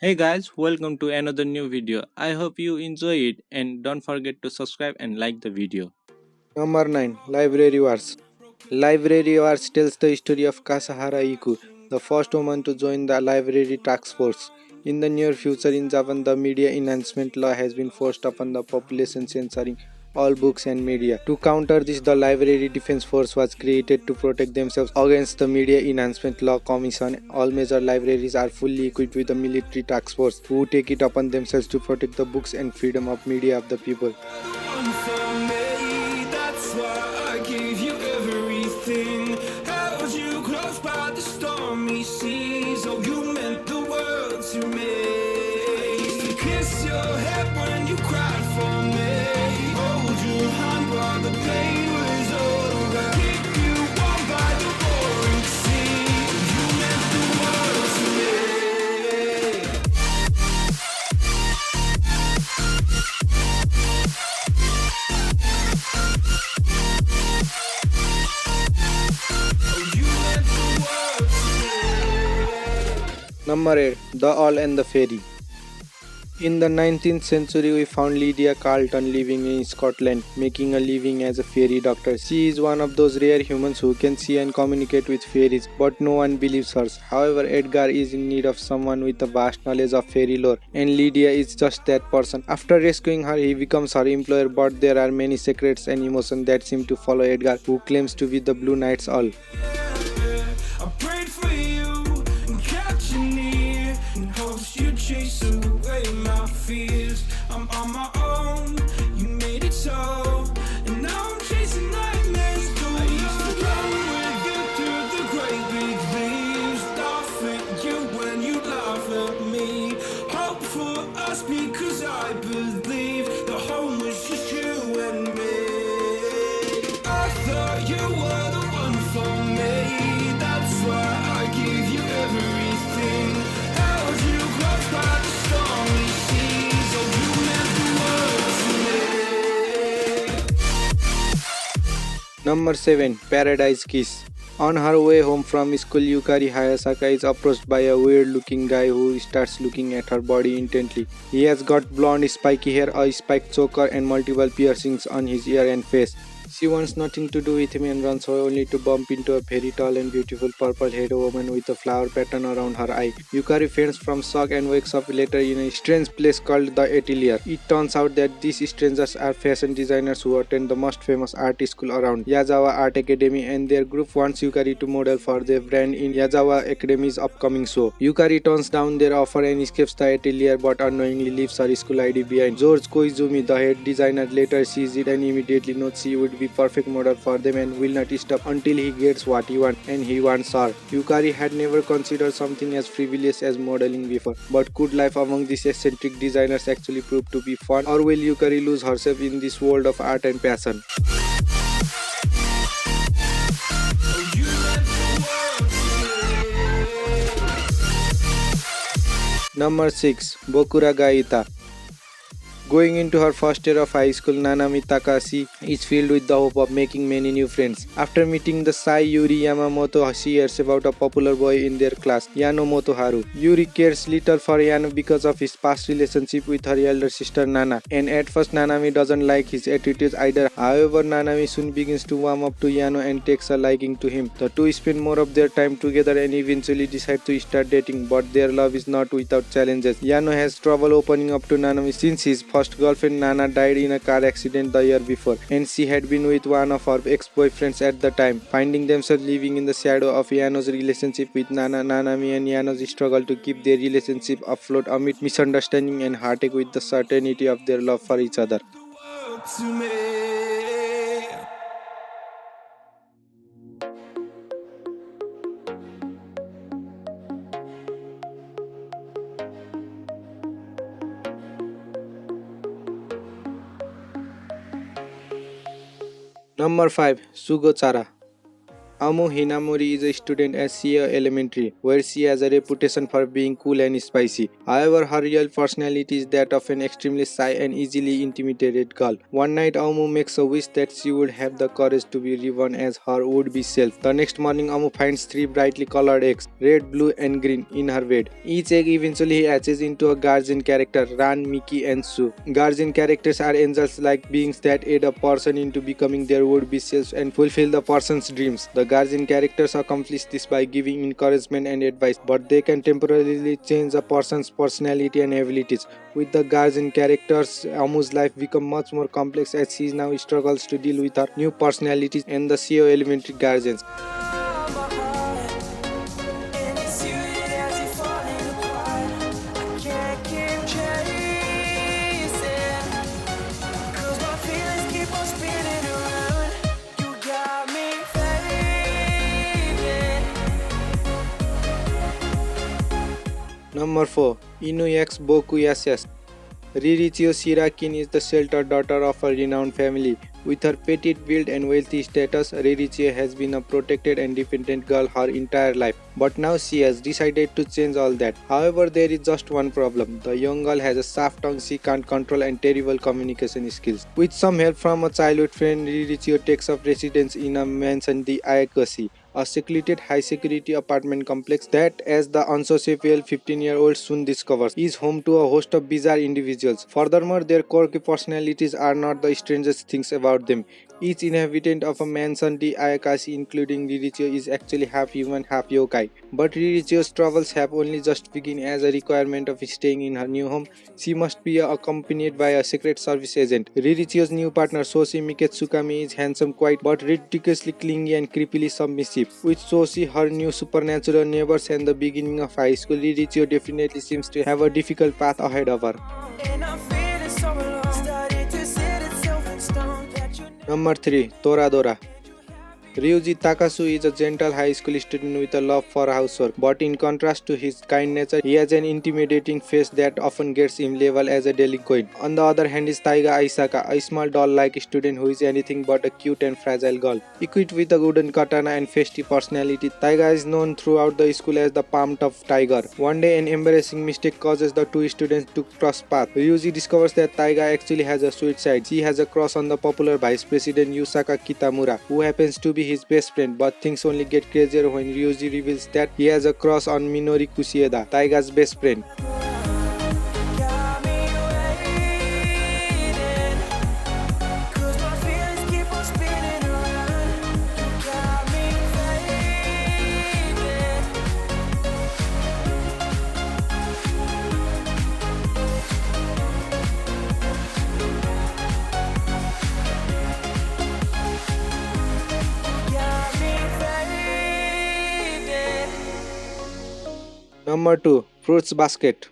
Hey guys, welcome to another new video. I hope you enjoy it and don't forget to subscribe and like the video. Number 9. Library Wars. Library Wars tells the story of Kasahara Iku, the first woman to join the library task force. In the near future in Japan, the media enhancement law has been forced upon the population, censoring all books and media. To counter this, the Library Defense Force was created to protect themselves against the Media Enhancement Law Commission. All major libraries are fully equipped with a military task force who take it upon themselves to protect the books and freedom of media of the people. Number 8. The Earl and the Fairy. In the 19th century, we found Lydia Carlton living in Scotland, making a living as a fairy doctor. She is one of those rare humans who can see and communicate with fairies, but no one believes her. However, Edgar is in need of someone with a vast knowledge of fairy lore, and Lydia is just that person. After rescuing her, he becomes her employer, but there are many secrets and emotions that seem to follow Edgar, who claims to be the Blue Knight's Earl. Chase away my fears. I'm on my own. You made it so, and now I'm chasing nightmares. I used to run with you through the great big leaves, laugh at you when you laugh at me. Hope for us because I believe the home was just you and me. I thought you were the one for me. That's why I give you everything. Held you close by the stormy seas. Oh, you meant the world to me. Number 7. Paradise Kiss. On her way home from school, Yukari Hayasaka is approached by a weird-looking guy who starts looking at her body intently. He has got blonde, spiky hair, a spiked choker, and multiple piercings on his ear and face. She wants nothing to do with him and runs away only to bump into a very tall and beautiful purple-haired woman with a flower pattern around her eye. Yukari faints from shock and wakes up later in a strange place called the Atelier. It turns out that these strangers are fashion designers who attend the most famous art school around, Yazawa Art Academy, and their group wants Yukari to model for their brand in Yazawa Academy's upcoming show. Yukari turns down their offer and escapes the Atelier but unknowingly leaves her school ID behind. George Koizumi, the head designer, later sees it and immediately notes she would be perfect model for them and will not stop until he gets what he wants, and he wants her. Yukari had never considered something as frivolous as modeling before, but could life among these eccentric designers actually prove to be fun, or will Yukari lose herself in this world of art and passion? Number 6. Bokura Ga Ita. Going into her first year of high school, Nanami Takashi is filled with the hope of making many new friends. After meeting the shy Yuri Yamamoto, she hears about a popular boy in their class, Yano Motoharu. Yuri cares little for Yano because of his past relationship with her elder sister Nana, and at first Nanami doesn't like his attitudes either. However, Nanami soon begins to warm up to Yano and takes a liking to him. The two spend more of their time together and eventually decide to start dating, but their love is not without challenges. Yano has trouble opening up to Nanami since his first girlfriend Nana died in a car accident the year before, and she had been with one of her ex-boyfriends at the time. Finding themselves living in the shadow of Yano's relationship with Nana, Nanami and Yano's struggle to keep their relationship afloat amid misunderstanding and heartache with the certainty of their love for each other. Number 5. Shugo Chara. Amu Hinamori is a student at Sia Elementary, where she has a reputation for being cool and spicy. However, her real personality is that of an extremely shy and easily intimidated girl. One night, Amu makes a wish that she would have the courage to be reborn as her would-be self. The next morning, Amu finds 3 brightly colored eggs, red, blue, and green, in her bed. Each egg eventually hatches into a guardian character, Ran, Mickey, and Sue. Guardian characters are angels-like beings that aid a person into becoming their would-be selves and fulfill the person's dreams. The guardian characters accomplish this by giving encouragement and advice, but they can temporarily change a person's personality and abilities. With the guardian characters, Amu's life becomes much more complex as she now struggles to deal with her new personalities and the CEO elementary guardians. Number 4. Inu X Boku SS. Ririchio Shirakin is the sheltered daughter of a renowned family. With her petite build and wealthy status, Ririchio has been a protected and dependent girl her entire life. But now she has decided to change all that. However, there is just one problem. The young girl has a soft tongue she can't control and terrible communication skills. With some help from a childhood friend, Ririchio takes up residence in a mansion, the Ayakashi, a secluded high-security apartment complex that, as the unsociable 15-year-old soon discovers, is home to a host of bizarre individuals. Furthermore, their quirky personalities are not the strangest things about them. Each inhabitant of a mansion, the Ayakashi, including Ririchio, is actually half human, half yokai. But Ririchio's troubles have only just begun. As a requirement of staying in her new home, she must be accompanied by a secret service agent. Ririchio's new partner, Soshi Miketsukami, is handsome, quiet, but ridiculously clingy and creepily submissive. With Soshi, her new supernatural neighbors, and the beginning of high school, Ririchio definitely seems to have a difficult path ahead of her. Number 3. Toradora. Ryuji Takasu is a gentle high school student with a love for housework, but in contrast to his kind nature, he has an intimidating face that often gets him labeled as a delinquent. On the other hand is Taiga Aisaka, a small doll-like student who is anything but a cute and fragile girl. Equipped with a wooden katana and festive personality, Taiga is known throughout the school as the palm-tough tiger. One day, an embarrassing mistake causes the two students to cross paths. Ryuji discovers that Taiga actually has a sweet side. She has a crush on the popular vice president Yusaka Kitamura, who happens to be his best friend, but things only get crazier when Ryuji reveals that he has a crush on Minori Kusieda, Taiga's best friend. Number 2. Fruits Basket.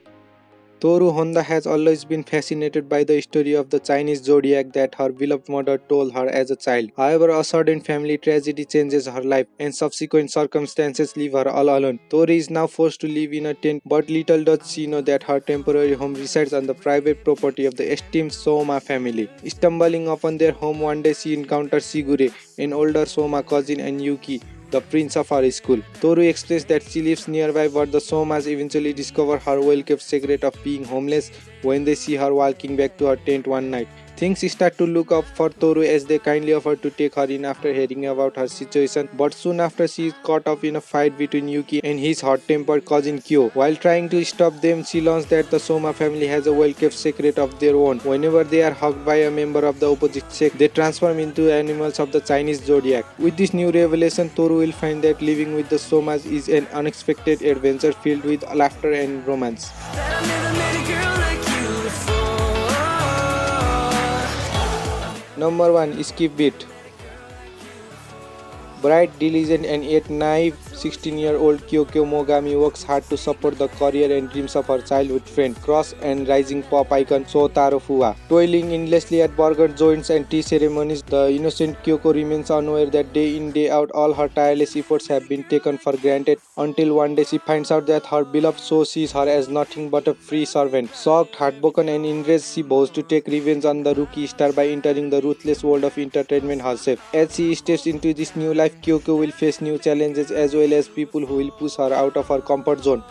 Toru Honda has always been fascinated by the story of the Chinese zodiac that her beloved mother told her as a child. However, a sudden family tragedy changes her life and subsequent circumstances leave her all alone. Toru is now forced to live in a tent, but little does she know that her temporary home resides on the private property of the esteemed Soma family. Stumbling upon their home one day, she encounters Shigure, an older Soma cousin, and Yuki, the prince of her school. Toru explains that she lives nearby, but the Somas eventually discover her well-kept secret of being homeless when they see her walking back to her tent one night. Things start to look up for Toru as they kindly offer to take her in after hearing about her situation, but soon after she is caught up in a fight between Yuki and his hot-tempered cousin Kyo. While trying to stop them, she learns that the Soma family has a well-kept secret of their own. Whenever they are hugged by a member of the opposite sex, they transform into animals of the Chinese zodiac. With this new revelation, Toru will find that living with the Somas is an unexpected adventure filled with laughter and romance. Number 1. Skip Beat. Bright, diligent, and yet naive 16-year-old Kyoko Mogami works hard to support the career and dreams of her childhood friend, cross and rising pop icon Shotaro Fuwa. Toiling endlessly at burger joints and tea ceremonies, the innocent Kyoko remains unaware that day in day out all her tireless efforts have been taken for granted until one day she finds out that her beloved so sees her as nothing but a free servant. Shocked, heartbroken, and enraged, she vows to take revenge on the rookie star by entering the ruthless world of entertainment herself. As she steps into this new life, Kyoko will face new challenges as well as people who will push her out of her comfort zone.